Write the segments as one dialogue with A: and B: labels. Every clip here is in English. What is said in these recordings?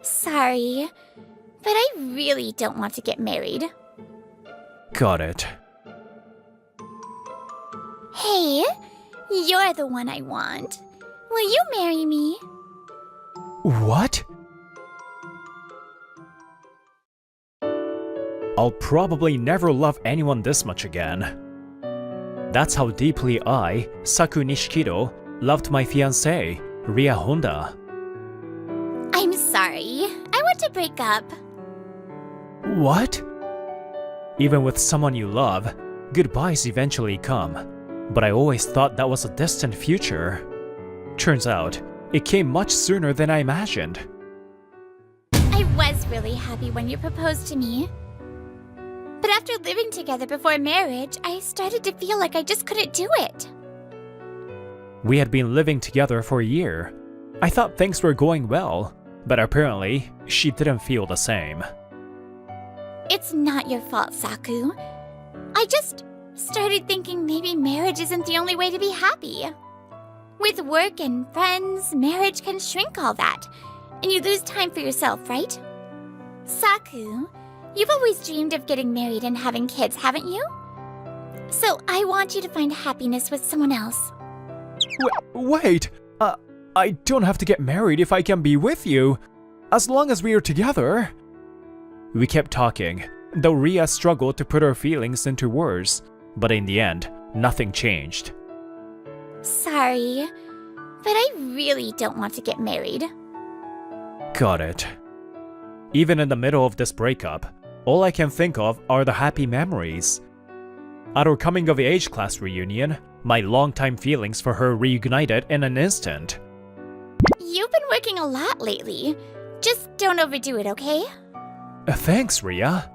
A: Sorry, but I really don't want to get married.
B: Got it.
A: Hey, you're the one I want. Will you marry me?
B: What? I'll probably never love anyone this much again. That's how deeply I, Saku Nishikido, loved my fiancée, Ria Honda.
A: I'm sorry. I want to break up.
B: What? Even with someone you love, goodbyes eventually come. But I always thought that was a distant future. Turns out, it came much sooner than I imagined.
A: I was really happy when you proposed to me. But after living together before marriage, I started to feel like I just couldn't do it.
B: We had been living together for a year. I thought things were going well, but apparently, she didn't feel the same.
A: It's not your fault, Saku. I just started thinking maybe marriage isn't the only way to be happy. With work and friends, marriage can shrink all that, and you lose time for yourself, right? Saku, you've always dreamed of getting married and having kids, haven't you? So I want you to find happiness with someone else.
B: Wait! I don't have to get married if I can be with you, as long as we are together. We kept talking, though Ria struggled to put her feelings into words, but in the end, nothing changed.
A: Sorry, but I really don't want to get married.
B: Got it. Even in the middle of this breakup, all I can think of are the happy memories. At our coming-of-age class reunion, my longtime feelings for her reignited in an instant.
A: You've been working a lot lately. Just don't overdo it, okay?
B: Thanks, Ria.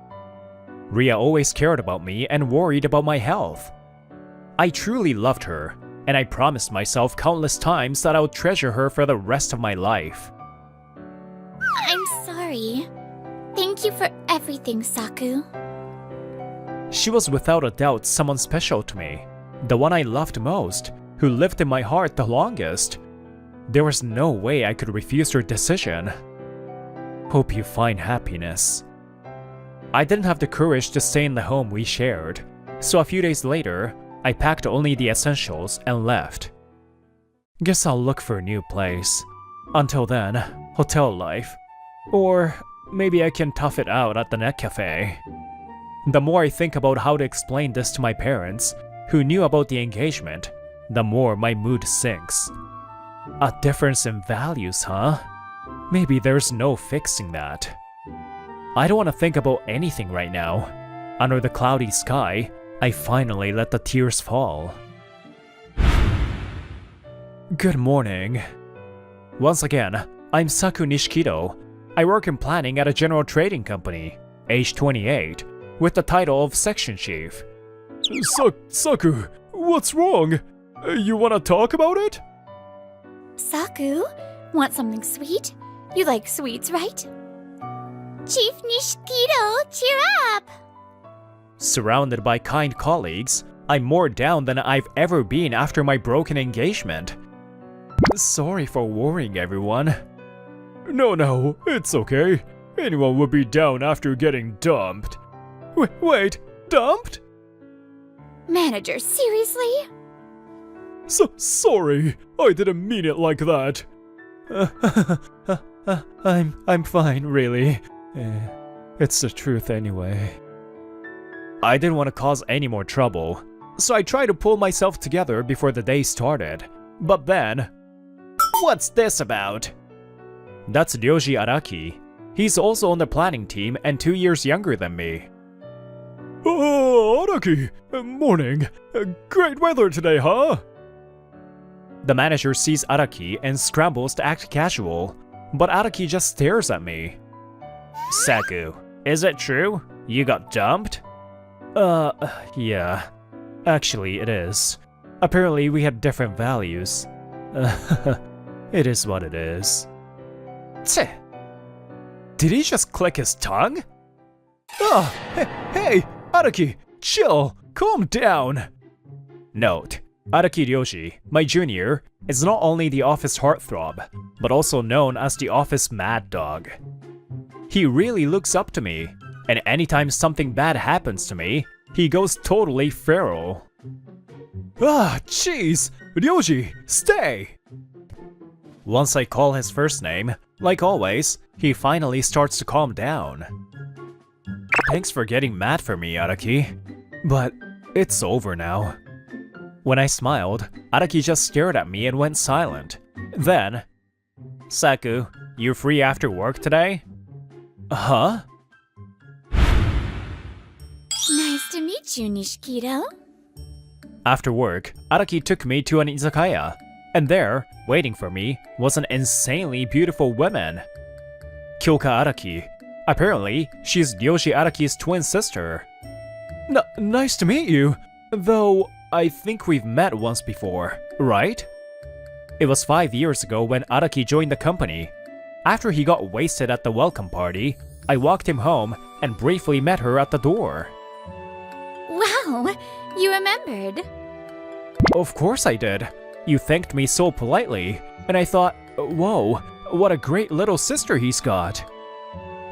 B: Ria always cared about me and worried about my health. I truly loved her, and I promised myself countless times that I would treasure her for the rest of my life.
A: I'm sorry. Thank you for everything, Saku.
B: She was without a doubt someone special to me, the one I loved most, who lived in my heart the longest. There was no way I could refuse her decision. Hope you find happiness. I didn't have the courage to stay in the home we shared, so a few days later, I packed only the essentials and left. Guess I'll look for a new place. Until then, hotel life. Or maybe I can tough it out at the net cafe. The more I think about how to explain this to my parents, who knew about the engagement, the more my mood sinks. A difference in values, huh? Maybe there's no fixing that. I don't want to think about anything right now. Under the cloudy sky, I finally let the tears fall. Good morning. Once again, I'm Saku Nishikido. I work in planning at a general trading company, age 28, with the title of section chief. Saku, what's wrong? You wanna talk about it?
A: Saku, want something sweet? You like sweets, right? Chief Nishikido, cheer up!
B: Surrounded by kind colleagues, I'm more down than I've ever been after my broken engagement. Sorry for worrying everyone. No, it's okay. Anyone would be down after getting dumped. Wait, dumped?
A: Manager, seriously?
B: Sorry, I didn't mean it like that. I'm fine, really. It's the truth anyway. I didn't want to cause any more trouble, so I tried to pull myself together before the day started. But then... What's this about? That's Ryoji Araki. He's also on the planning team and 2 years younger than me. Oh, Araki! Morning. Great weather today, huh? The manager sees Araki and scrambles to act casual, but Araki just stares at me. Saku, is it true? You got dumped? Yeah. Actually, it is. Apparently, we have different values. It is what it is. Tch! Did he just click his tongue? Hey, Araki, chill, calm down. Note, Araki Ryoji, my junior, is not only the office heartthrob, but also known as the office mad dog. He really looks up to me, and anytime something bad happens to me, he goes totally feral. Ah, jeez! Ryoji, stay! Once I call his first name, like always, he finally starts to calm down. Thanks for getting mad for me, Araki. But it's over now. When I smiled, Araki just stared at me and went silent. Then, Saku, you free after work today? Huh?
A: Nice to meet you, Nishikito.
B: After work, Araki took me to an izakaya, and there, waiting for me, was an insanely beautiful woman. Kyoka Araki. Apparently, she's Ryoji Araki's twin sister. Nice to meet you, though I think we've met once before, right? It was 5 years ago when Araki joined the company. After he got wasted at the welcome party, I walked him home and briefly met her at the door.
A: Wow, you remembered.
B: Of course I did. You thanked me so politely, and I thought, whoa, what a great little sister he's got.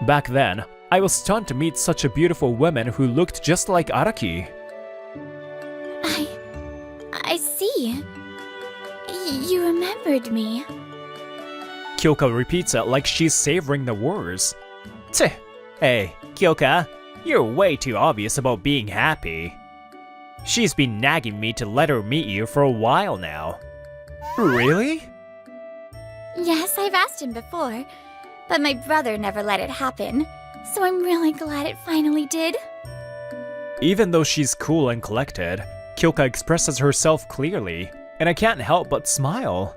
B: Back then, I was stunned to meet such a beautiful woman who looked just like Araki.
A: I see. You remembered me.
B: Kyoka repeats it like she's savoring the words. Tch, hey, Kyoka, you're way too obvious about being happy. She's been nagging me to let her meet you for a while now. Really?
A: Yes, I've asked him before, but my brother never let it happen, so I'm really glad it finally did.
B: Even though she's cool and collected, Kyoka expresses herself clearly, and I can't help but smile.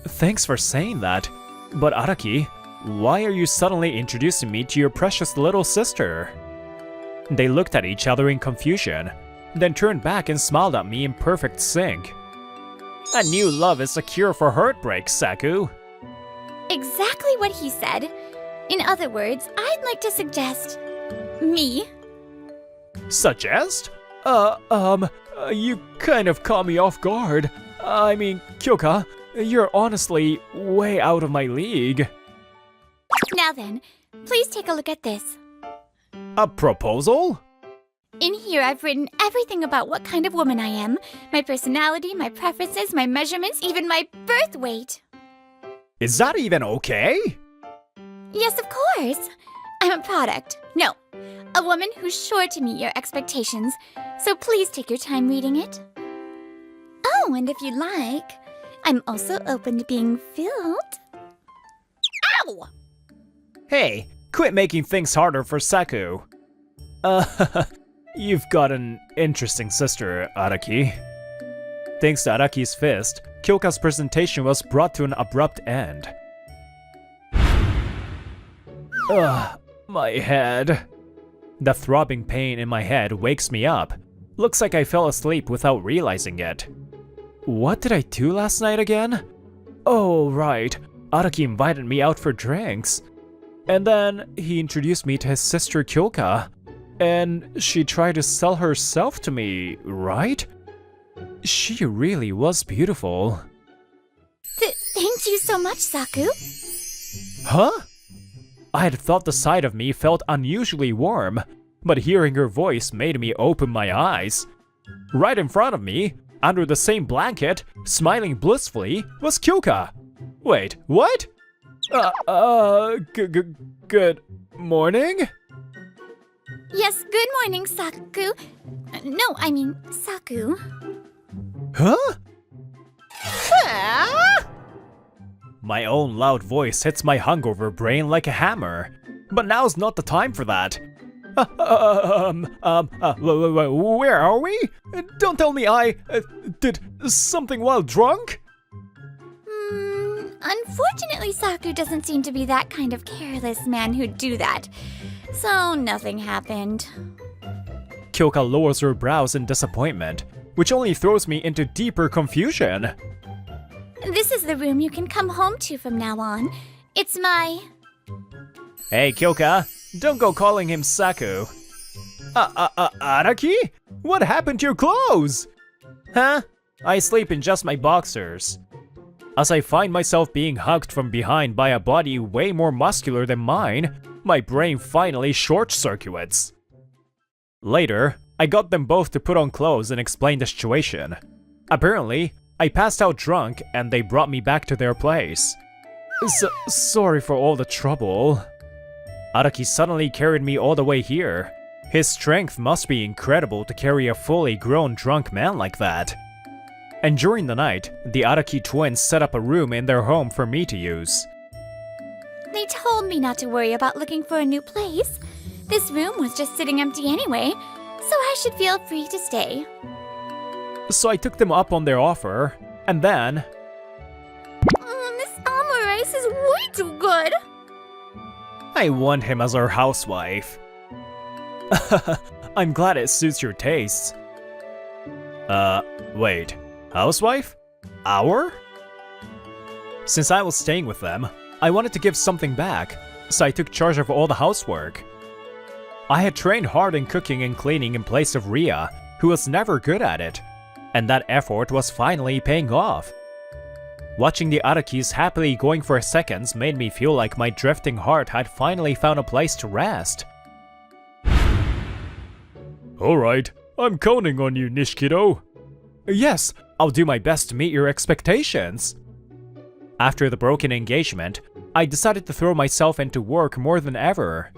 B: Thanks for saying that, but Araki, why are you suddenly introducing me to your precious little sister? They looked at each other in confusion, then turned back and smiled at me in perfect sync. A new love is a cure for heartbreak, Saku.
A: Exactly what he said. In other words, I'd like to suggest... me.
B: Suggest? You kind of caught me off guard. I mean, Kyoka, you're honestly way out of my league.
A: Now then, please take a look at this.
B: A proposal?
A: In here, I've written everything about what kind of woman I am, my personality, my preferences, my measurements, even my birth weight.
B: Is that even okay?
A: Yes, of course. I'm a product. No, a woman who's sure to meet your expectations, so please take your time reading it. Oh, and if you like, I'm also open to being filled. Ow!
B: Hey, quit making things harder for Saku. You've got an interesting sister, Araki. Thanks to Araki's fist, Kyoka's presentation was brought to an abrupt end. Ugh, my head. The throbbing pain in my head wakes me up. Looks like I fell asleep without realizing it. What did I do last night again? Oh, right. Araki invited me out for drinks. And then he introduced me to his sister Kyoka. And she tried to sell herself to me, right? She really was beautiful.
A: Thank you so much, Saku.
B: Huh? I had thought the side of me felt unusually warm, but hearing her voice made me open my eyes. Right in front of me, under the same blanket, smiling blissfully, was Kyoka. Wait, what? Good morning?
A: Yes, good morning, Saku. No, I mean, Saku.
B: Huh? My own loud voice hits my hungover brain like a hammer. But now's not the time for that. Where are we? Don't tell me I did something while drunk?
A: Unfortunately, Saku doesn't seem to be that kind of careless man who'd do that. So nothing happened.
B: Kyoka lowers her brows in disappointment, which only throws me into deeper confusion.
A: This is the room you can come home to from now on. It's my...
B: Hey, Kyoka, don't go calling him Saku. Araki? What happened to your clothes? Huh? I sleep in just my boxers. As I find myself being hugged from behind by a body way more muscular than mine, my brain finally short-circuits. Later, I got them both to put on clothes and explain the situation. Apparently, I passed out drunk and they brought me back to their place. Sorry for all the trouble. Araki suddenly carried me all the way here. His strength must be incredible to carry a fully grown drunk man like that. And during the night, the Araki twins set up a room in their home for me to use.
A: They told me not to worry about looking for a new place. This room was just sitting empty anyway, so I should feel free to stay.
B: So I took them up on their offer, and then...
A: This almond rice is way too good!
B: I want him as our housewife. I'm glad it suits your tastes. Wait. Housewife? Our? Since I was staying with them, I wanted to give something back, so I took charge of all the housework. I had trained hard in cooking and cleaning in place of Ria, who was never good at it, and that effort was finally paying off. Watching the Arakis happily going for seconds made me feel like my drifting heart had finally found a place to rest. Alright, I'm counting on you, Nishikido. Yes, I'll do my best to meet your expectations. After the broken engagement, I decided to throw myself into work more than ever.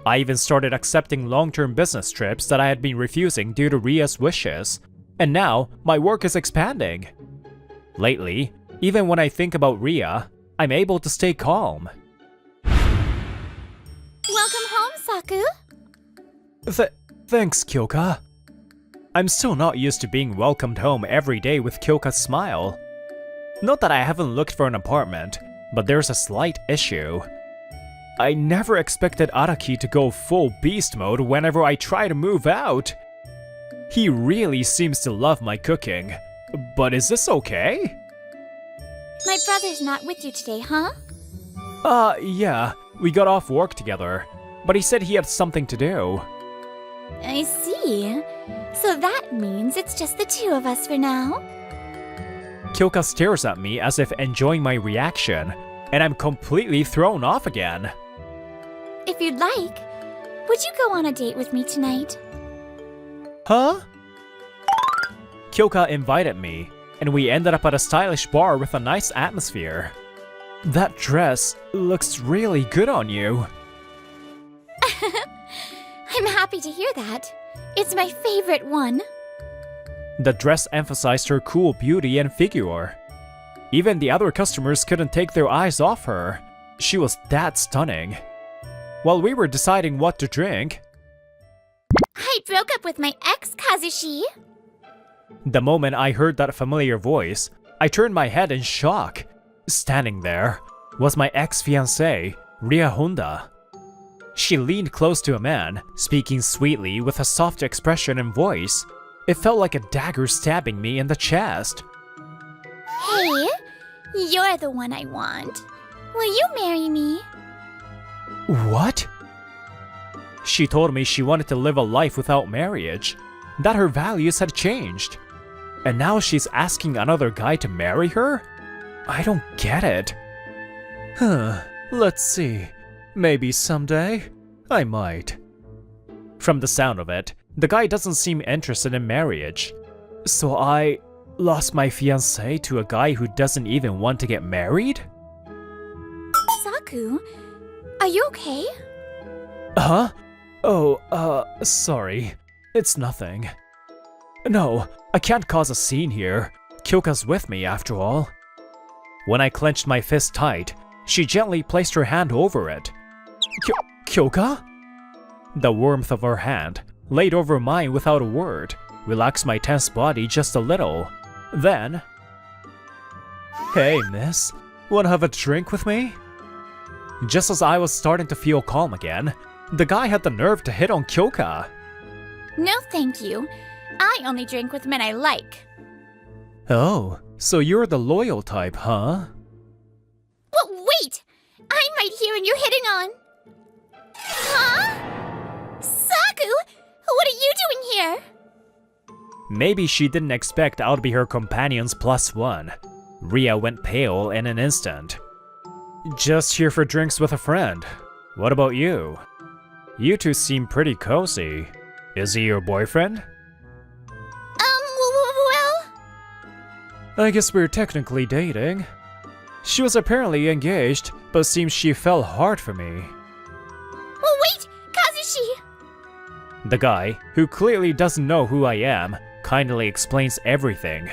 B: I even started accepting long-term business trips that I had been refusing due to Ria's wishes, and now my work is expanding. Lately, even when I think about Ria, I'm able to stay calm.
A: Welcome home, Saku!
B: Thanks, Kyoka. I'm still not used to being welcomed home every day with Kyoka's smile. Not that I haven't looked for an apartment, but there's a slight issue. I never expected Araki to go full beast mode whenever I try to move out. He really seems to love my cooking, but is this okay?
A: My brother's not with you today, huh?
B: Yeah, we got off work together, but he said he had something to do.
A: I see. So that means it's just the two of us for now?
B: Kyoka stares at me as if enjoying my reaction, and I'm completely thrown off again.
A: If you'd like, would you go on a date with me tonight?
B: Huh? Kyoka invited me, and we ended up at a stylish bar with a nice atmosphere. That dress looks really good on you.
A: I'm happy to hear that. It's my favorite one.
B: The dress emphasized her cool beauty and figure. Even the other customers couldn't take their eyes off her. She was that stunning. While we were deciding what to drink,
A: I broke up with my ex, Kazushi.
B: the moment I heard that familiar voice, I turned my head in shock. Standing there was my ex-fiancée, Ria Honda. She leaned close to a man, speaking sweetly with a soft expression and voice. It felt like a dagger stabbing me in the chest.
A: Hey, you're the one I want. Will you marry me?
B: What? She told me she wanted to live a life without marriage, that her values had changed. And now she's asking another guy to marry her? I don't get it. Let's see. Maybe someday, I might. From the sound of it, the guy doesn't seem interested in marriage. So I lost my fiancé to a guy who doesn't even want to get married?
A: Saku, are you okay?
B: Huh? Oh, sorry. It's nothing. No, I can't cause a scene here. Kyoka's with me after all. When I clenched my fist tight, she gently placed her hand over it. Kyoka? The warmth of her hand, laid over mine without a word, relaxed my tense body just a little. Then... Hey, miss. Wanna have a drink with me? Just as I was starting to feel calm again, the guy had the nerve to hit on Kyoka.
A: No, thank you. I only drink with men I like.
B: Oh, so you're the loyal type, huh?
A: But wait! I'm right here and you're hitting on... Huh? Saku! What are you doing here?
B: Maybe she didn't expect I'd be her companion's +1. Ria went pale in an instant. Just here for drinks with a friend. What about you? You two seem pretty cozy. Is he your boyfriend?
A: Well...
B: I guess we're technically dating. She was apparently engaged, but seems she fell hard for me.
A: Well, wait! Kazushi!
B: The guy, who clearly doesn't know who I am, kindly explains everything.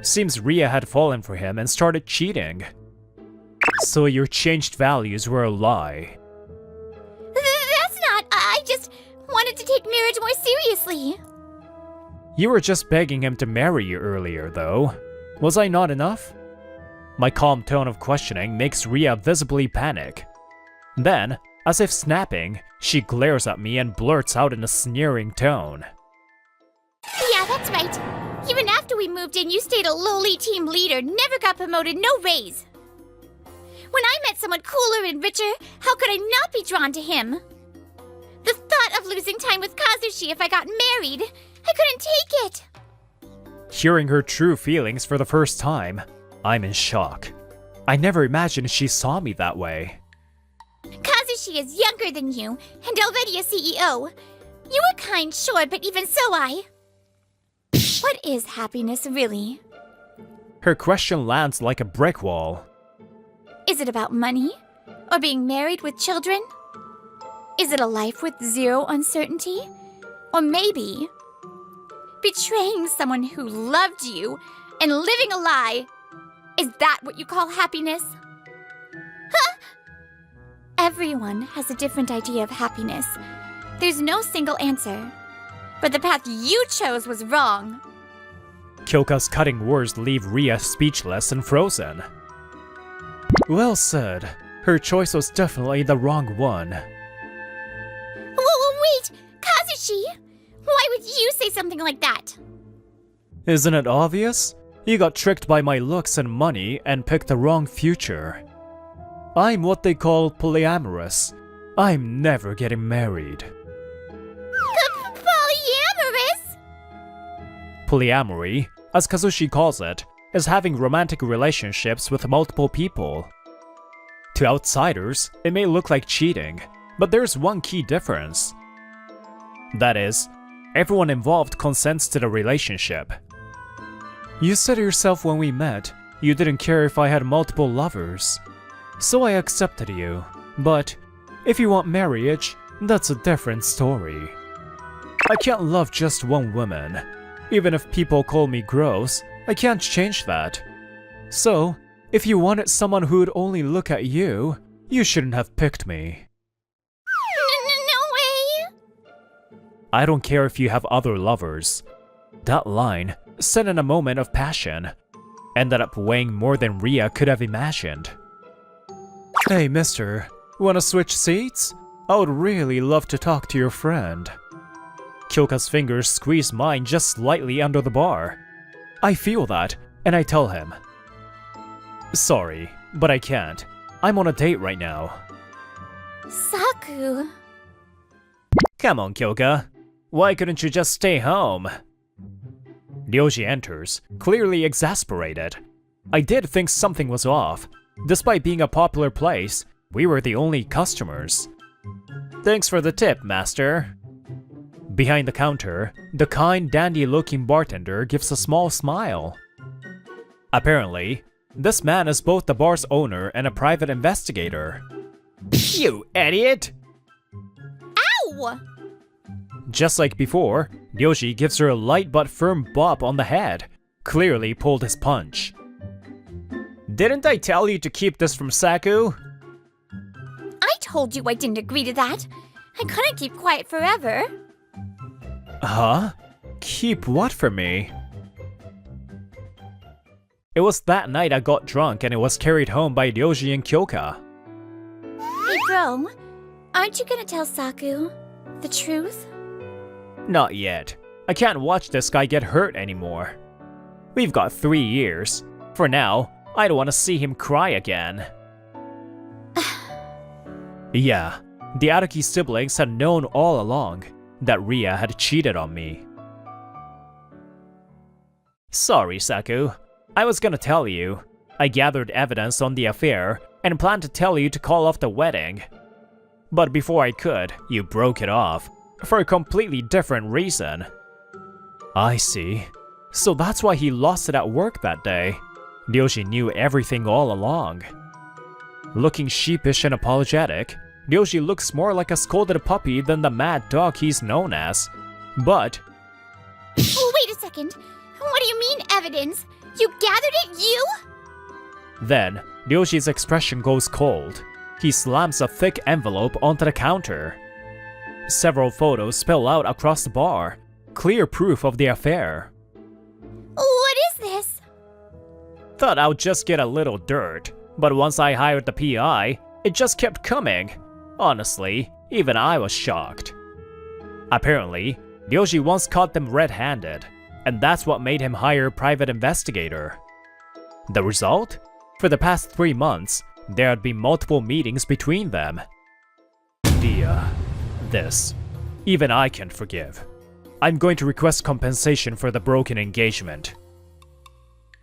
B: Seems Ria had fallen for him and started cheating. So your changed values were a lie.
A: That's not... I just wanted to take marriage more seriously.
B: You were just begging him to marry you earlier, though. Was I not enough? My calm tone of questioning makes Ria visibly panic. Then, as if snapping, she glares at me and blurts out in a sneering tone.
A: Yeah, that's right. Even after we moved in, you stayed a lowly team leader, never got promoted, no raise. When I met someone cooler and richer, how could I not be drawn to him? The thought of losing time with Kazushi if I got married, I couldn't take it.
B: Hearing her true feelings for the first time, I'm in shock. I never imagined she saw me that way.
A: Kazushi is younger than you, and already a CEO. You were kind, sure, but even so What is happiness, really?
B: Her question lands like a brick wall.
A: Is it about money? Or being married with children? Is it a life with zero uncertainty? Or maybe betraying someone who loved you and living a lie? Is that what you call happiness? Huh? Everyone has a different idea of happiness. There's no single answer. But the path you chose was wrong.
B: Kyoka's cutting words leave Ria speechless and frozen. Well said. Her choice was definitely the wrong one.
A: Wait! Kazushi! Why would you say something like that?
B: Isn't it obvious? You got tricked by my looks and money and picked the wrong future. I'm what they call polyamorous. I'm never getting married.
A: Polyamorous?
B: Polyamory, as Kazushi calls it, is having romantic relationships with multiple people. To outsiders, it may look like cheating, but there's one key difference. That is, everyone involved consents to the relationship. You said yourself when we met, you didn't care if I had multiple lovers. So I accepted you, but if you want marriage, that's a different story. I can't love just one woman. Even if people call me gross, I can't change that. So, if you wanted someone who'd only look at you, you shouldn't have picked me.
A: No way!
B: I don't care if you have other lovers. That line, said in a moment of passion, ended up weighing more than Ria could have imagined. Hey mister, wanna switch seats? I would really love to talk to your friend. Kyoka's fingers squeeze mine just slightly under the bar. I feel that, and I tell him. Sorry, but I can't. I'm on a date right now.
A: Saku...
B: Come on, Kyoka. Why couldn't you just stay home? Ryoji enters, clearly exasperated. I did think something was off. Despite being a popular place, we were the only customers. Thanks for the tip, master. Behind the counter, the kind, dandy-looking bartender gives a small smile. Apparently, this man is both the bar's owner and a private investigator. You idiot!
A: Ow!
B: Just like before, Ryoji gives her a light but firm bop on the head, clearly pulled his punch. Didn't I tell you to keep this from Saku?
A: I told you I didn't agree to that. I couldn't keep quiet forever.
B: Huh? Keep what from me? It was that night I got drunk and it was carried home by Ryoji and Kyoka.
A: Hey bro, aren't you gonna tell Saku the truth?
B: Not yet. I can't watch this guy get hurt anymore. We've got 3 years. For now, I don't want to see him cry again. Yeah, the Araki siblings had known all along that Ria had cheated on me. Sorry, Saku. I was gonna tell you. I gathered evidence on the affair and planned to tell you to call off the wedding. But before I could, you broke it off, for a completely different reason. I see. So that's why he lost it at work that day. Ryoji knew everything all along. Looking sheepish and apologetic, Ryoji looks more like a scolded puppy than the mad dog he's known as. But...
A: Wait a second. What do you mean, evidence? You gathered it, you?
B: Then, Ryoji's expression goes cold. He slams a thick envelope onto the counter. Several photos spill out across the bar, clear proof of the affair.
A: What is this?
B: Thought I would just get a little dirt, but once I hired the PI, it just kept coming. Honestly, even I was shocked. Apparently, Ryoji once caught them red-handed, and that's what made him hire a private investigator. The result? For the past 3 months, there had been multiple meetings between them. This. Even I can't forgive. I'm going to request compensation for the broken engagement.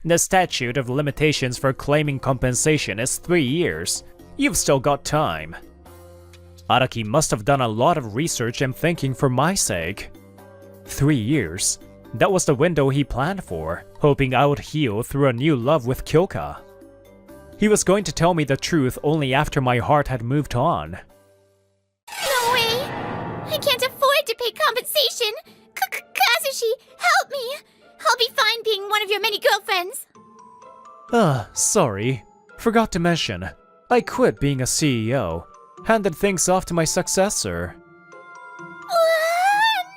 B: The statute of limitations for claiming compensation is 3 years. You've still got time. Araki must have done a lot of research and thinking for my sake. 3 years. That was the window he planned for, hoping I would heal through a new love with Kyoka. He was going to tell me the truth only after my heart had moved on.
A: No way! I can't afford to pay compensation! Kazushi, help me! I'll be fine being one of your many girlfriends!
B: Sorry. Forgot to mention, I quit being a CEO. Handed things off to my successor.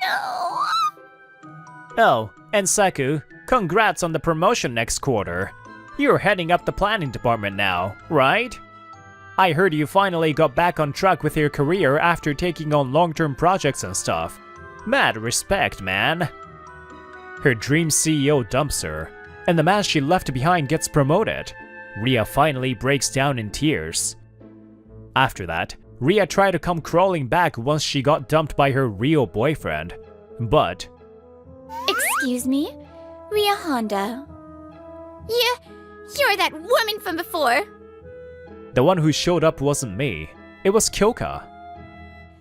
A: No!
B: Oh, and Saku, congrats on the promotion next quarter. You're heading up the planning department now, right? I heard you finally got back on track with your career after taking on long-term projects and stuff. Mad respect, man. Her dream CEO dumps her, and the man she left behind gets promoted. Ria finally breaks down in tears. After that, Ria tried to come crawling back once she got dumped by her real boyfriend, but...
A: Excuse me? Ria Honda. You're that woman from before.
B: The one who showed up wasn't me. It was Kyoka.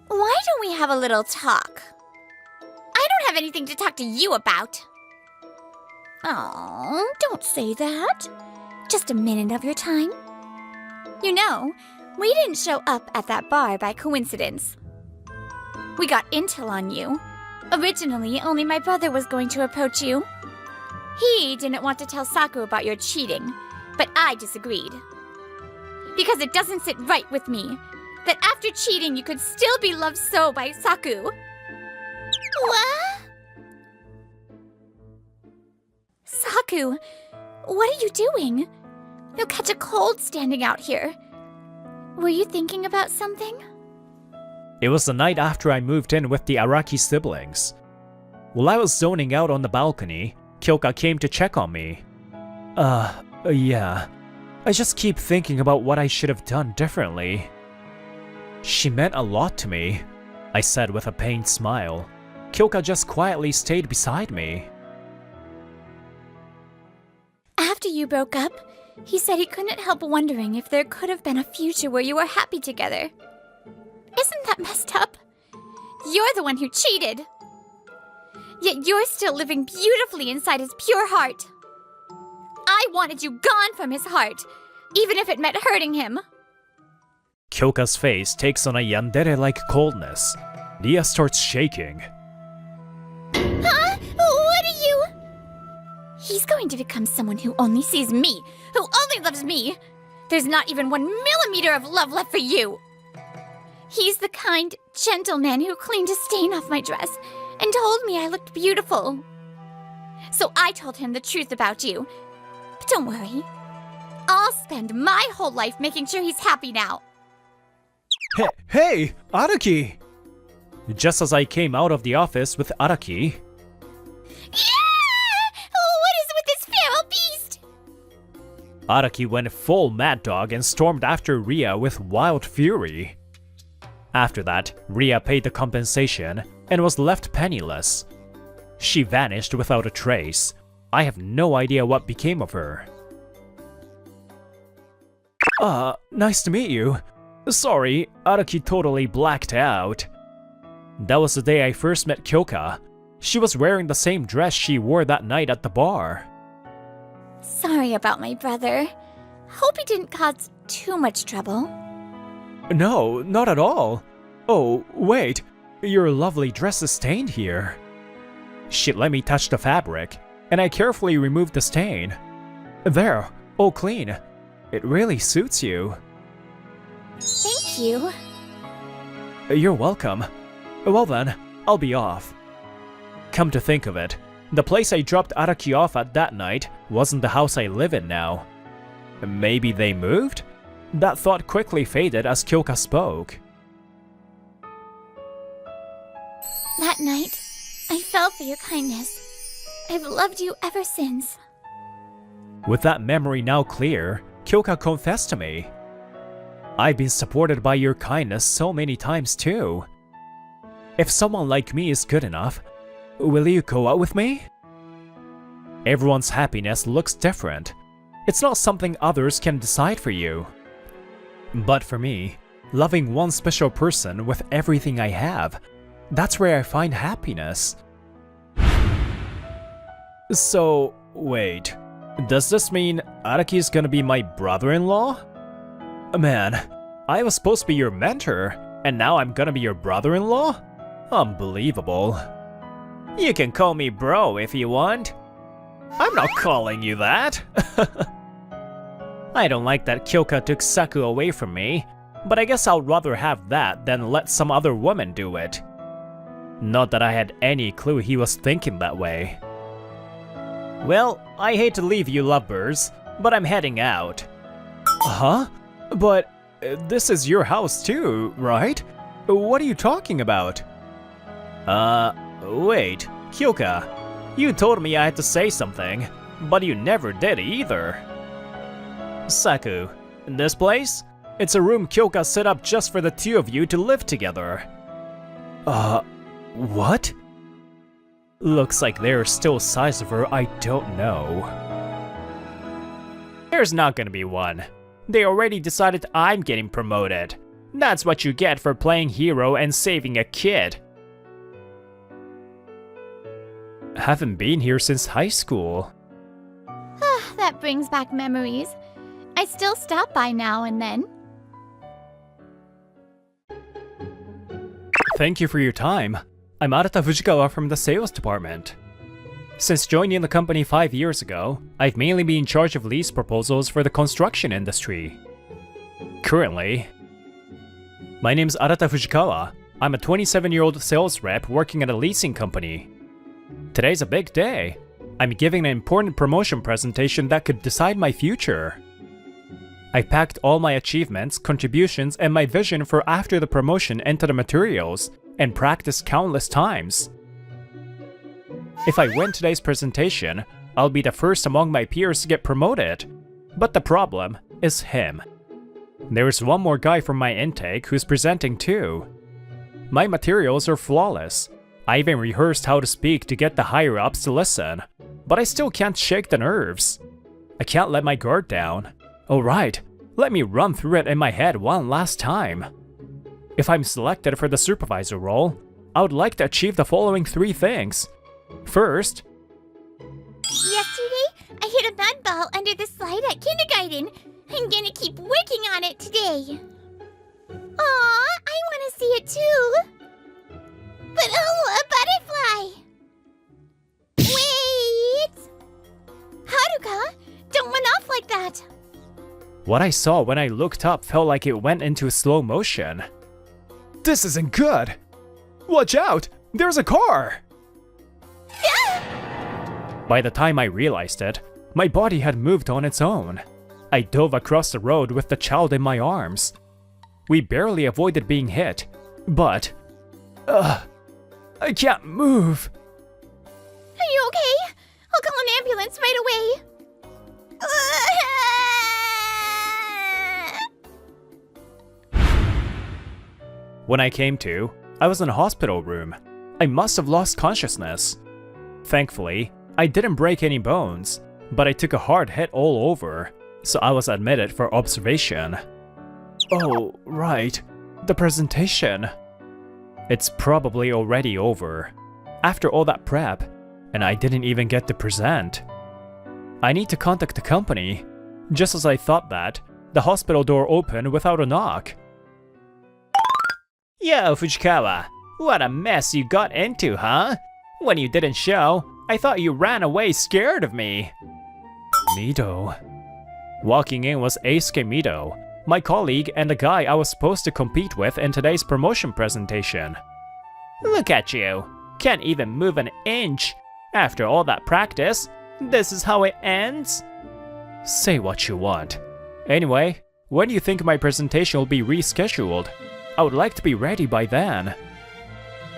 A: Why don't we have a little talk? I don't have anything to talk to you about. Oh, don't say that. Just a minute of your time. You know, we didn't show up at that bar by coincidence. We got intel on you. Originally, only my brother was going to approach you. He didn't want to tell Saku about your cheating, but I disagreed. Because it doesn't sit right with me that after cheating you could still be loved so by Saku. What? Saku, what are you doing? You'll catch a cold standing out here. Were you thinking about something?
B: It was the night after I moved in with the Araki siblings. While I was zoning out on the balcony, Kyoka came to check on me. Yeah. I just keep thinking about what I should have done differently. She meant a lot to me, I said with a pained smile. Kyoka just quietly stayed beside me.
A: After you broke up, he said he couldn't help wondering if there could have been a future where you were happy together. Isn't that messed up? You're the one who cheated. Yet you're still living beautifully inside his pure heart. I wanted you gone from his heart, even if it meant hurting him.
B: Kyoka's face takes on a yandere-like coldness. Ria starts shaking.
A: Huh? What are you? He's going to become someone who only sees me, who only loves me. There's not even 1 millimeter of love left for you. He's the kind, gentle man who cleaned a stain off my dress and told me I looked beautiful. So I told him the truth about you. But don't worry. I'll spend my whole life making sure he's happy now.
B: Hey, Araki! Just as I came out of the office with Araki...
A: Yeah! What is with this feral beast?
B: Araki went full mad dog and stormed after Ria with wild fury. After that, Ria paid the compensation and was left penniless. She vanished without a trace, I have no idea what became of her. Nice to meet you. Sorry, Araki totally blacked out. That was the day I first met Kyoka. She was wearing the same dress she wore that night at the bar.
A: Sorry about my brother. Hope he didn't cause too much trouble.
B: No, not at all. Oh, wait. Your lovely dress is stained here. She let me touch the fabric, and I carefully removed the stain. There, all clean. It really suits you.
A: Thank you.
B: You're welcome. Well then, I'll be off. Come to think of it, the place I dropped Araki off at that night wasn't the house I live in now. Maybe they moved? That thought quickly faded as Kyoka spoke.
A: That night, I fell for your kindness. I've loved you ever since.
B: With that memory now clear, Kyoka confessed to me. I've been supported by your kindness so many times too. If someone like me is good enough, will you go out with me? Everyone's happiness looks different. It's not something others can decide for you. But for me, loving one special person with everything I have, that's where I find happiness. So, wait, does this mean Araki is gonna be my brother-in-law? Man, I was supposed to be your mentor, and now I'm gonna be your brother-in-law? Unbelievable. You can call me bro if you want. I'm not calling you that. I don't like that Kyoka took Saku away from me, but I guess I'll rather have that than let some other woman do it. Not that I had any clue he was thinking that way. Well, I hate to leave you lovebirds, but I'm heading out. Huh? But this is your house too, right? What are you talking about? Wait, Kyoka, you told me I had to say something, but you never did either. Saku, this place? It's a room Kyoka set up just for the two of you to live together. What? Looks like there's still sides of her I don't know. There's not gonna be one. They already decided I'm getting promoted. That's what you get for playing hero and saving a kid. Haven't been here since high school.
A: That brings back memories. I still stop by now and then.
B: Thank you for your time. I'm Arata Fujikawa from the sales department. Since joining the company 5 years ago, I've mainly been in charge of lease proposals for the construction industry. Currently, my name's Arata Fujikawa. I'm a 27-year-old sales rep working at a leasing company. Today's a big day. I'm giving an important promotion presentation that could decide my future. I packed all my achievements, contributions, and my vision for after the promotion into the materials and practiced countless times. If I win today's presentation, I'll be the first among my peers to get promoted. But the problem is him. There's one more guy from my intake who's presenting too. My materials are flawless. I even rehearsed how to speak to get the higher-ups to listen, but I still can't shake the nerves. I can't let my guard down. Alright, let me run through it in my head one last time. If I'm selected for the supervisor role, I would like to achieve the following 3 things. First,
A: Yesterday, I hit a mud ball under the slide at kindergarten. I'm gonna keep working on it today. Aw, I wanna see it too. But oh, a butterfly! Wait! Haruka, don't run off like that.
B: what I saw when I looked up felt like it went into slow motion. This isn't good! Watch out! There's a car! By the time I realized it, my body had moved on its own. I dove across the road with the child in my arms. We barely avoided being hit, but... I can't move!
A: Are you okay? I'll call an ambulance right away.
B: When I came to, I was in a hospital room. I must have lost consciousness. Thankfully, I didn't break any bones, but I took a hard hit all over, so I was admitted for observation. Oh, right. The presentation. It's probably already over. After all that prep, and I didn't even get to present. I need to contact the company. Just as I thought that, the hospital door opened without a knock. Yo, Fujikawa, what a mess you got into, huh? When you didn't show, I thought you ran away scared of me. Mido. Walking in was Eisuke Mido, my colleague and the guy I was supposed to compete with in today's promotion presentation. Look at you. Can't even move an inch. After all that practice, this is how it ends? Say what you want. Anyway, when do you think my presentation will be rescheduled? I would like to be ready by then.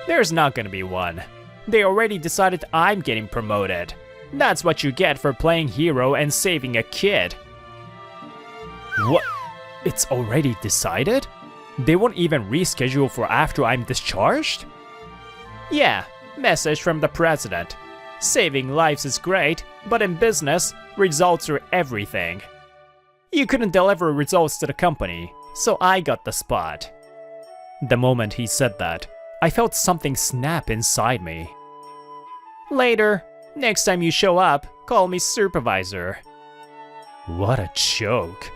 B: There's not gonna be one. They already decided I'm getting promoted. That's what you get for playing hero and saving a kid. What? It's already decided? They won't even reschedule for after I'm discharged? Yeah, message from the president. Saving lives is great, but in business, results are everything. You couldn't deliver results to the company, so I got the spot. The moment he said that, I felt something snap inside me. Later, next time you show up, call me supervisor. What a joke.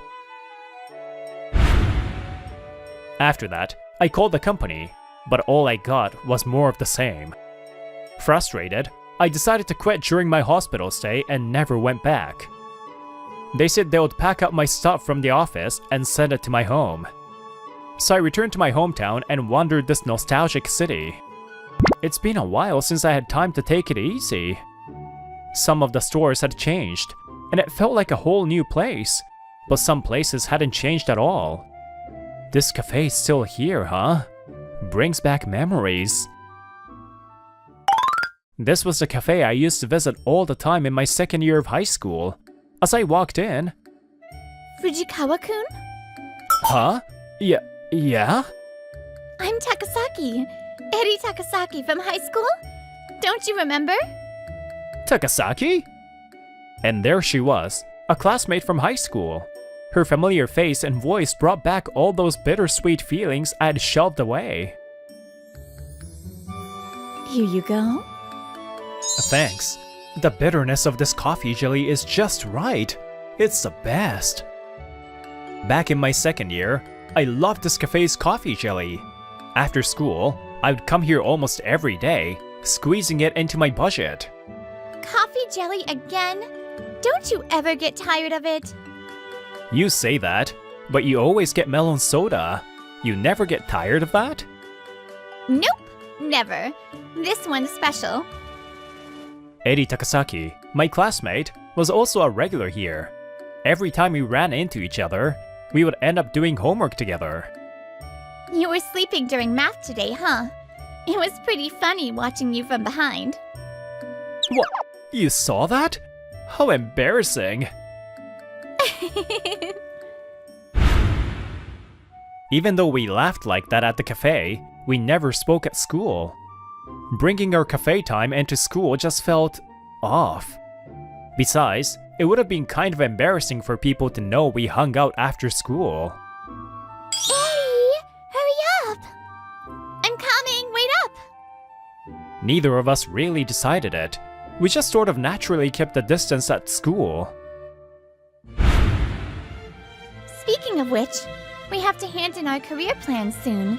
B: After that, I called the company, but all I got was more of the same. Frustrated, I decided to quit during my hospital stay and never went back. They said they would pack up my stuff from the office and send it to my home. So I returned to my hometown and wandered this nostalgic city. It's been a while since I had time to take it easy. Some of the stores had changed, and it felt like a whole new place, but some places hadn't changed at all. This cafe's still here, huh? Brings back memories. This was the cafe I used to visit all the time in my second year of high school. As I walked in...
A: Fujikawa-kun?
B: Huh? Yeah?
A: I'm Takasaki. Eri Takasaki from high school. Don't you remember?
B: Takasaki? And there she was, a classmate from high school. Her familiar face and voice brought back all those bittersweet feelings I had shoved away.
A: Here you go.
B: Thanks. The bitterness of this coffee jelly is just right. It's the best. Back in my second year, I loved this cafe's coffee jelly. After school, I would come here almost every day, squeezing it into my budget.
A: Coffee jelly again? Don't you ever get tired of it?
B: You say that, but you always get melon soda. You never get tired of that?
A: Nope, never. This one's special.
B: Eri Takasaki, my classmate, was also a regular here. Every time we ran into each other, we would end up doing homework together.
A: You were sleeping during math today, huh? It was pretty funny watching you from behind.
B: What? You saw that? How embarrassing. Even though we laughed like that at the cafe, we never spoke at school. Bringing our cafe time into school just felt off. Besides, it would have been kind of embarrassing for people to know we hung out after school.
A: Hey, hurry up! I'm coming, wait up!
B: Neither of us really decided it. We just sort of naturally kept a distance at school.
A: Speaking of which, we have to hand in our career plans soon.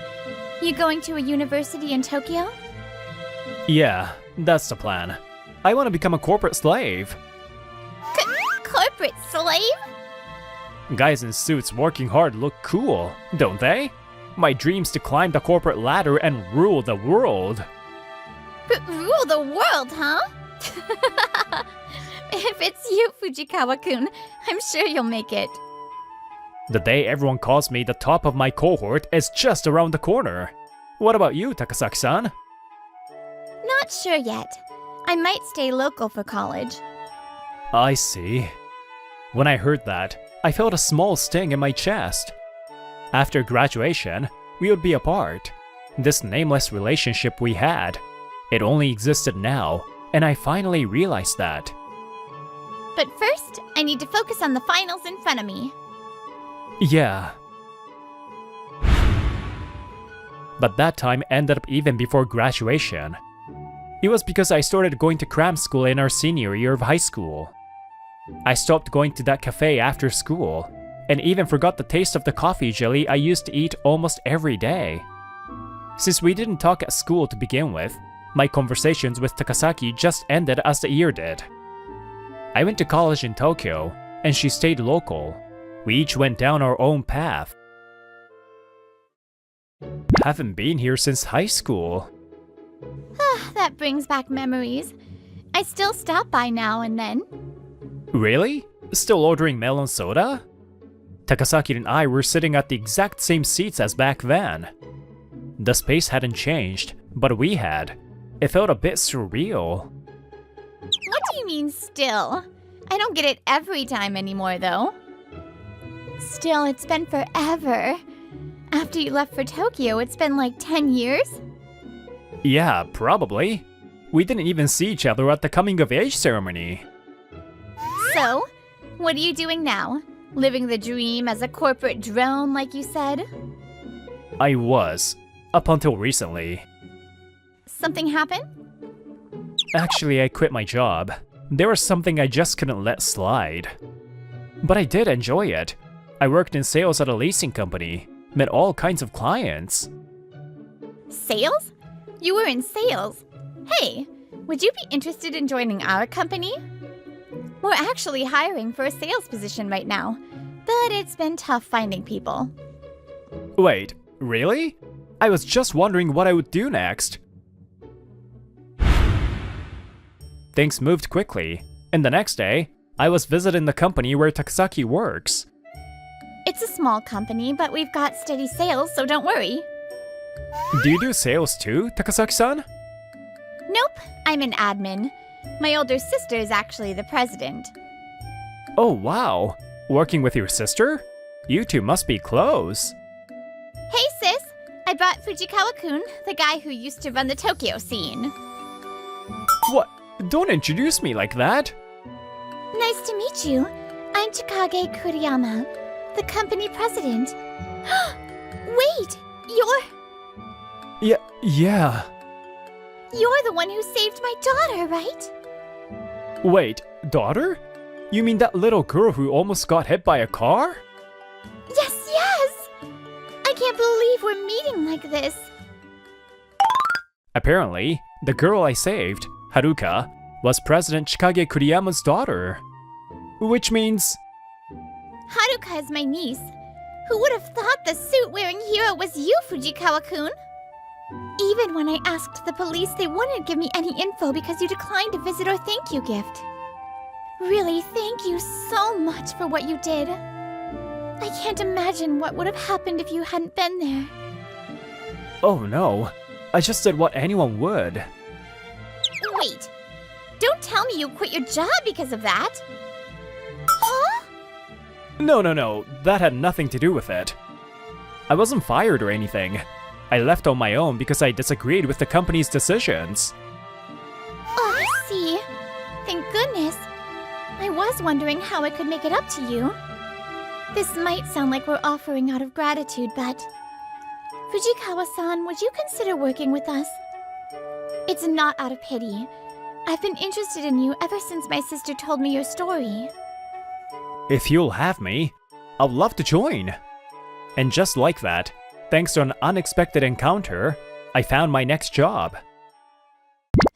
A: You going to a university in Tokyo?
B: Yeah, that's the plan. I want to become a corporate slave.
A: Corporate slave?
B: Guys in suits working hard look cool, don't they? My dream's to climb the corporate ladder and rule the world.
A: Rule the world, huh? If it's you, Fujikawa-kun, I'm sure you'll make it.
B: The day everyone calls me the top of my cohort is just around the corner. What about you, Takasaki-san?
A: Not sure yet. I might stay local for college.
B: I see. When I heard that, I felt a small sting in my chest. After graduation, we would be apart. This nameless relationship we had, it only existed now, and I finally realized that.
A: But first, I need to focus on the finals in front of me.
B: Yeah. But that time ended up even before graduation. It was because I started going to cram school in our senior year of high school. I stopped going to that cafe after school, and even forgot the taste of the coffee jelly I used to eat almost every day. Since we didn't talk at school to begin with, my conversations with Takasaki just ended as the year did. I went to college in Tokyo, and she stayed local. We each went down our own path. Haven't been here since high school.
A: That brings back memories. I still stop by now and then.
B: Really? Still ordering melon soda? Takasaki and I were sitting at the exact same seats as back then. The space hadn't changed, but we had. It felt a bit surreal.
A: What do you mean, still? I don't get it every time anymore, though. Still, it's been forever. After you left for Tokyo, it's been like 10 years?
B: Yeah, probably. We didn't even see each other at the coming-of-age ceremony.
A: So, what are you doing now? Living the dream as a corporate drone, like you said?
B: I was, up until recently.
A: Something happened?
B: Actually, I quit my job. There was something I just couldn't let slide. But I did enjoy it. I worked in sales at a leasing company, met all kinds of clients.
A: Sales? You were in sales. Hey, would you be interested in joining our company? We're actually hiring for a sales position right now, but it's been tough finding people.
B: Wait, really? I was just wondering what I would do next. Things moved quickly, and the next day, I was visiting the company where Takasaki works.
A: It's a small company, but we've got steady sales, so don't worry.
B: Do you do sales too, Takasaki-san?
A: Nope, I'm an admin. My older sister is actually the president.
B: Oh wow, working with your sister? You two must be close.
A: Hey sis, I brought Fujikawa-kun, the guy who used to run the Tokyo scene.
B: What? Don't introduce me like that.
A: Nice to meet you. I'm Chikage Kuriyama, the company president. Wait,
B: Yeah.
A: you're the one who saved my daughter, right?
B: Wait, daughter? You mean that little girl who almost got hit by a car?
A: Yes! I can't believe we're meeting like this.
B: Apparently, the girl I saved, Haruka, was President Chikage Kuriyama's daughter. Which means...
A: Haruka is my niece. Who would have thought the suit-wearing hero was you, Fujikawa-kun? Even when I asked the police, they wouldn't give me any info because you declined a visit or thank you gift. Really, thank you so much for what you did. I can't imagine what would have happened if you hadn't been there.
B: Oh no, I just did what anyone would.
A: Wait, don't tell me you quit your job because of that. Huh?
B: No, that had nothing to do with it. I wasn't fired or anything. I left on my own because I disagreed with the company's decisions.
A: Oh, I see. Thank goodness. I was wondering how I could make it up to you. This might sound like we're offering out of gratitude, but... Fujikawa-san, would you consider working with us? It's not out of pity. I've been interested in you ever since my sister told me your story.
B: If you'll have me, I'd love to join. And just like that, thanks to an unexpected encounter, I found my next job.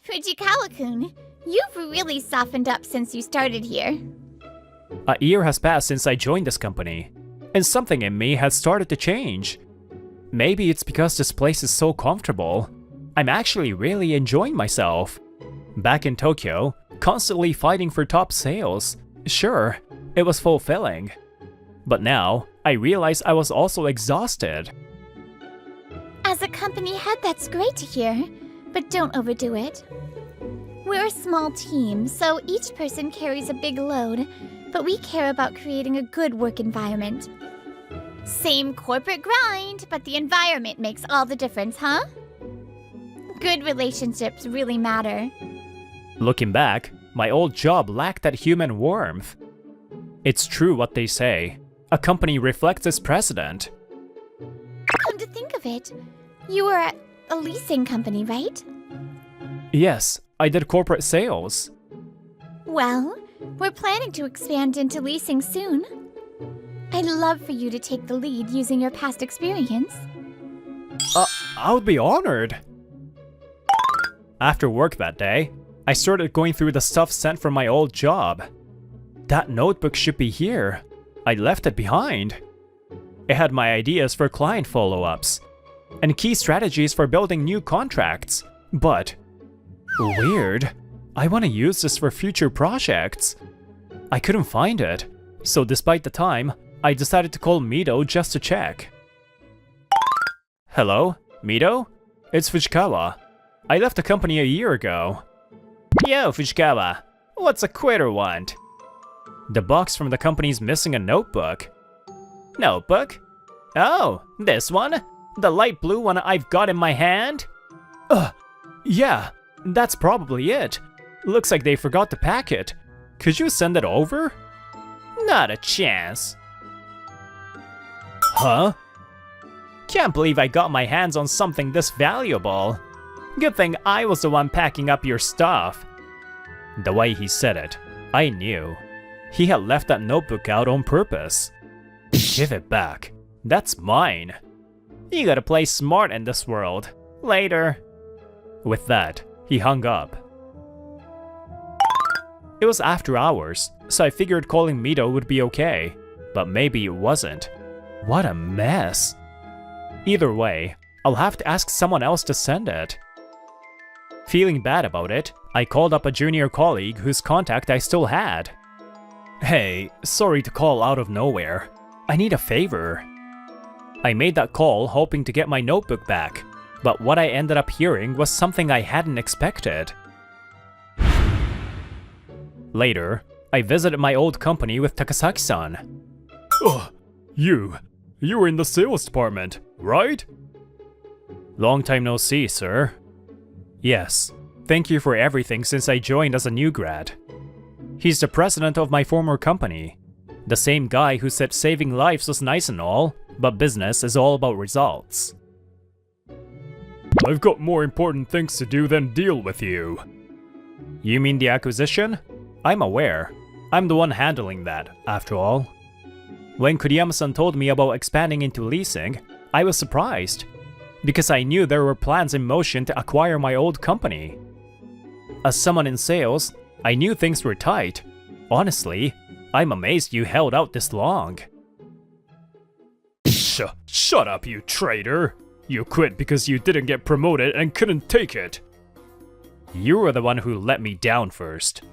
A: Fujikawa-kun, you've really softened up since you started here.
B: A year has passed since I joined this company, and something in me has started to change. Maybe it's because this place is so comfortable. I'm actually really enjoying myself. Back in Tokyo, constantly fighting for top sales. Sure, it was fulfilling. But now, I realize I was also exhausted.
A: As a company head, that's great to hear, but don't overdo it. We're a small team, so each person carries a big load, but we care about creating a good work environment. Same corporate grind, but the environment makes all the difference, huh? Good relationships really matter.
B: Looking back, my old job lacked that human warmth. It's true what they say. A company reflects its president.
A: Come to think of it, you were at a leasing company, right?
B: Yes, I did corporate sales.
A: Well, we're planning to expand into leasing soon. I'd love for you to take the lead using your past experience.
B: I would be honored. After work that day, I started going through the stuff sent from my old job. That notebook should be here. I left it behind. It had my ideas for client follow-ups and key strategies for building new contracts. But weird. I want to use this for future projects. I couldn't find it, so despite the time, I decided to call Mido just to check. Hello, Mido? It's Fujikawa. I left the company a year ago. Yo, Fujikawa, what's a quitter want? The box from the company's missing a notebook. Notebook? Oh, this one? The light blue one I've got in my hand? Yeah, that's probably it. Looks like they forgot to pack it. Could you send it over? Not a chance. Huh? Can't believe I got my hands on something this valuable. Good thing I was the one packing up your stuff. The way he said it, I knew. He had left that notebook out on purpose. Give it back. That's mine. You gotta play smart in this world. Later. With that, he hung up. It was after hours, so I figured calling Mido would be okay. But maybe it wasn't. What a mess. Either way, I'll have to ask someone else to send it. Feeling bad about it, I called up a junior colleague whose contact I still had. Hey, sorry to call out of nowhere. I need a favor. I made that call hoping to get my notebook back, but what I ended up hearing was something I hadn't expected. Later, I visited my old company with Takasaki-san. You were in the sales department, right? Long time no see, sir. Yes, thank you for everything since I joined as a new grad. He's the president of my former company. The same guy who said saving lives was nice and all, but business is all about results. I've got more important things to do than deal with you. You mean the acquisition? I'm aware. I'm the one handling that, after all. When Kuriyama-san told me about expanding into leasing, I was surprised, because I knew there were plans in motion to acquire my old company. As someone in sales, I knew things were tight. Honestly, I'm amazed you held out this long. Shut up, you traitor! You quit because you didn't get promoted and couldn't take it. You were the one who let me down first.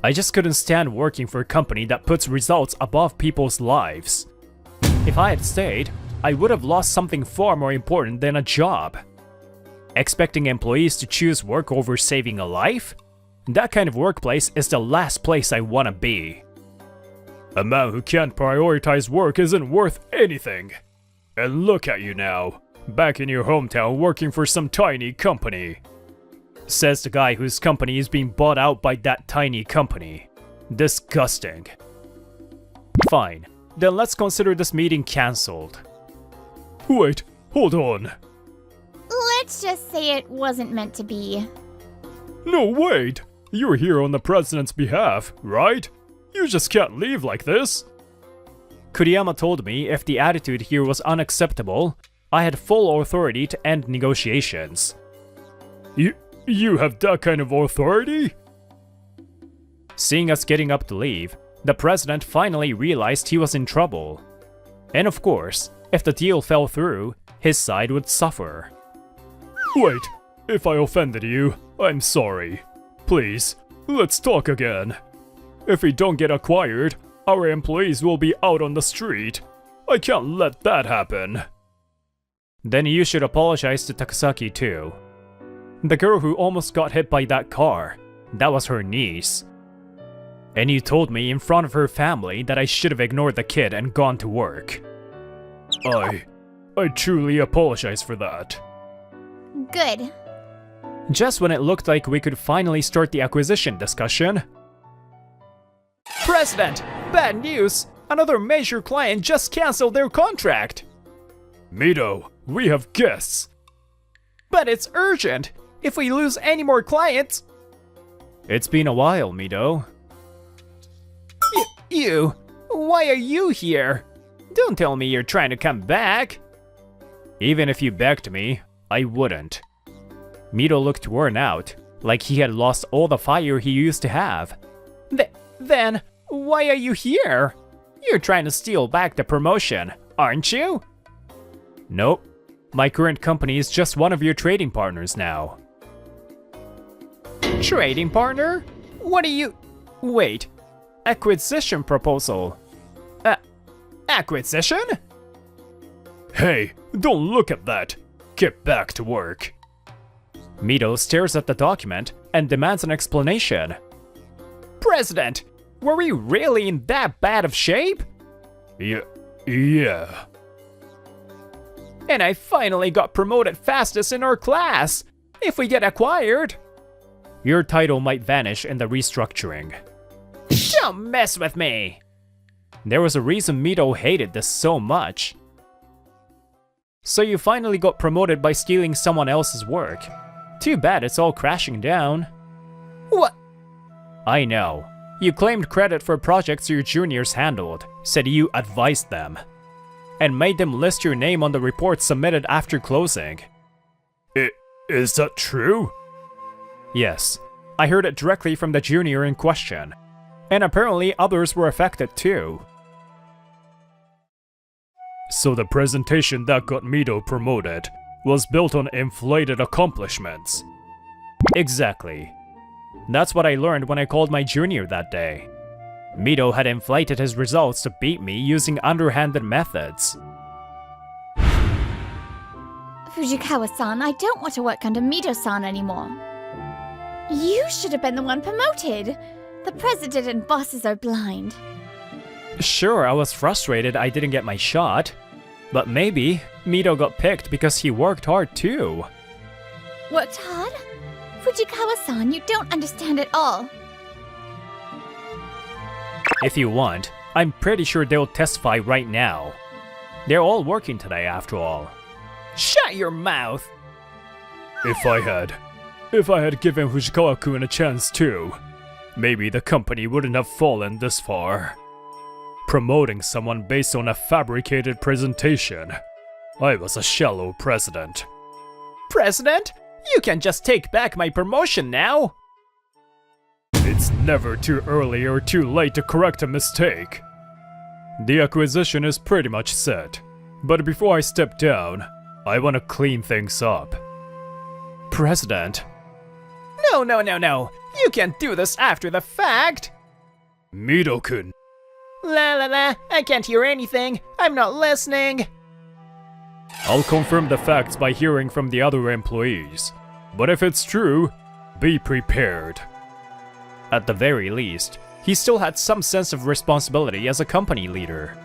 B: I just couldn't stand working for a company that puts results above people's lives. If I had stayed, I would have lost something far more important than a job. Expecting employees to choose work over saving a life? That kind of workplace is the last place I want to be. A man who can't prioritize work isn't worth anything. And look at you now, back in your hometown working for some tiny company. Says the guy whose company is being bought out by that tiny company. Disgusting. Fine, then let's consider this meeting cancelled. Wait, hold on.
A: Let's just say it wasn't meant to be.
B: No, wait! You're here on the president's behalf, right? You just can't leave like this. Kuriyama told me if the attitude here was unacceptable, I had full authority to end negotiations. You have that kind of authority? Seeing us getting up to leave, the president finally realized he was in trouble. And of course, if the deal fell through, his side would suffer. Wait, if I offended you, I'm sorry. Please, let's talk again. If we don't get acquired, our employees will be out on the street. I can't let that happen. Then you should apologize to Takasaki too. The girl who almost got hit by that car, that was her niece. And you told me in front of her family that I should have ignored the kid and gone to work. I truly apologize for that.
A: Good.
B: Just when it looked like we could finally start the acquisition discussion. President! Bad news! Another major client just canceled their contract! Mito, we have guests! But it's urgent! If we lose any more clients... It's been a while, Mito. You! Why are you here? Don't tell me you're trying to come back! Even if you begged me, I wouldn't. Mito looked worn out, like he had lost all the fire he used to have. Then, why are you here? You're trying to steal back the promotion, aren't you? Nope. My current company is just one of your trading partners now. Trading partner? What are you... Wait. Acquisition proposal. Acquisition? Hey, don't look at that. Get back to work. Mito stares at the document and demands an explanation. President, were we really in that bad of shape? Yeah. And I finally got promoted fastest in our class. If we get acquired, your title might vanish in the restructuring. Don't mess with me! There was a reason Mito hated this so much. So you finally got promoted by stealing someone else's work. Too bad it's all crashing down. What? I know. You claimed credit for projects your juniors handled, said you advised them, and made them list your name on the report submitted after closing. Is that true? Yes. I heard it directly from the junior in question. And apparently others were affected too. So the presentation that got Mito promoted was built on inflated accomplishments. Exactly. That's what I learned when I called my junior that day. Mito had inflated his results to beat me using underhanded methods.
A: Fujikawa-san, I don't want to work under Mito-san anymore. You should have been the one promoted. The president and bosses are blind.
B: Sure, I was frustrated I didn't get my shot. But maybe Mito got picked because he worked hard too.
A: Worked hard? Fujikawa-san, you don't understand at all.
B: If you want, I'm pretty sure they'll testify right now. They're all working today after all. Shut your mouth! If I had given Fujikawa-kun a chance too, maybe the company wouldn't have fallen this far. Promoting someone based on a fabricated presentation. I was a shallow president. President? You can just take back my promotion now! It's never too early or too late to correct a mistake. The acquisition is pretty much set, but before I step down, I want to clean things up. President? No, you can't do this after the fact! Mito-kun. La, I can't hear anything. I'm not listening. I'll confirm the facts by hearing from the other employees. But if it's true, be prepared. At the very least, he still had some sense of responsibility as a company leader.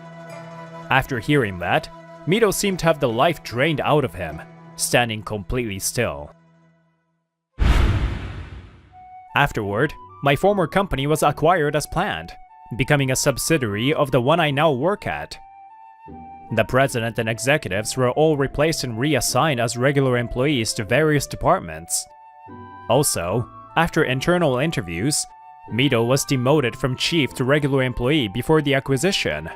B: After hearing that, Mito seemed to have the life drained out of him, standing completely still. Afterward, my former company was acquired as planned, becoming a subsidiary of the one I now work at. The president and executives were all replaced and reassigned as regular employees to various departments. Also, after internal interviews, Mito was demoted from chief to regular employee before the acquisition.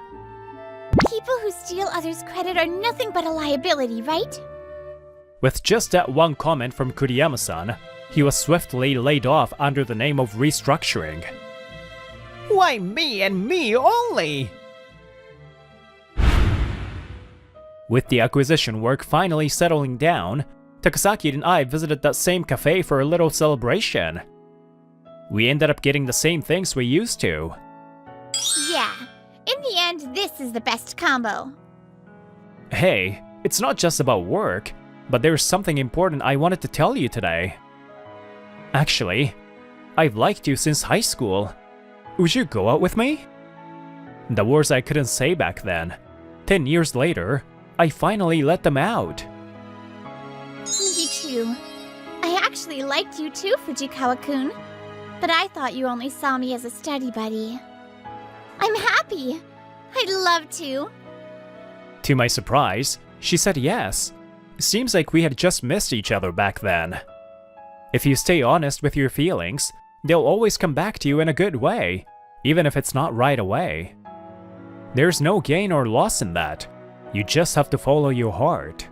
A: People who steal others' credit are nothing but a liability, right?
B: With just that one comment from Kuriyama-san, he was swiftly laid off under the name of restructuring. Why me and me only? With the acquisition work finally settling down, Takasaki and I visited that same cafe for a little celebration. We ended up getting the same things we used to.
A: Yeah, in the end, this is the best combo.
B: Hey, it's not just about work, but there's something important I wanted to tell you today. Actually, I've liked you since high school. Would you go out with me? The words I couldn't say back then. 10 years later, I finally let them out.
A: Me too. I actually liked you too, Fujikawa-kun. But I thought you only saw me as a study buddy. I'm happy. I'd love to.
B: To my surprise, she said yes. Seems like we had just missed each other back then. If you stay honest with your feelings, they'll always come back to you in a good way, even if it's not right away. There's no gain or loss in that. You just have to follow your heart.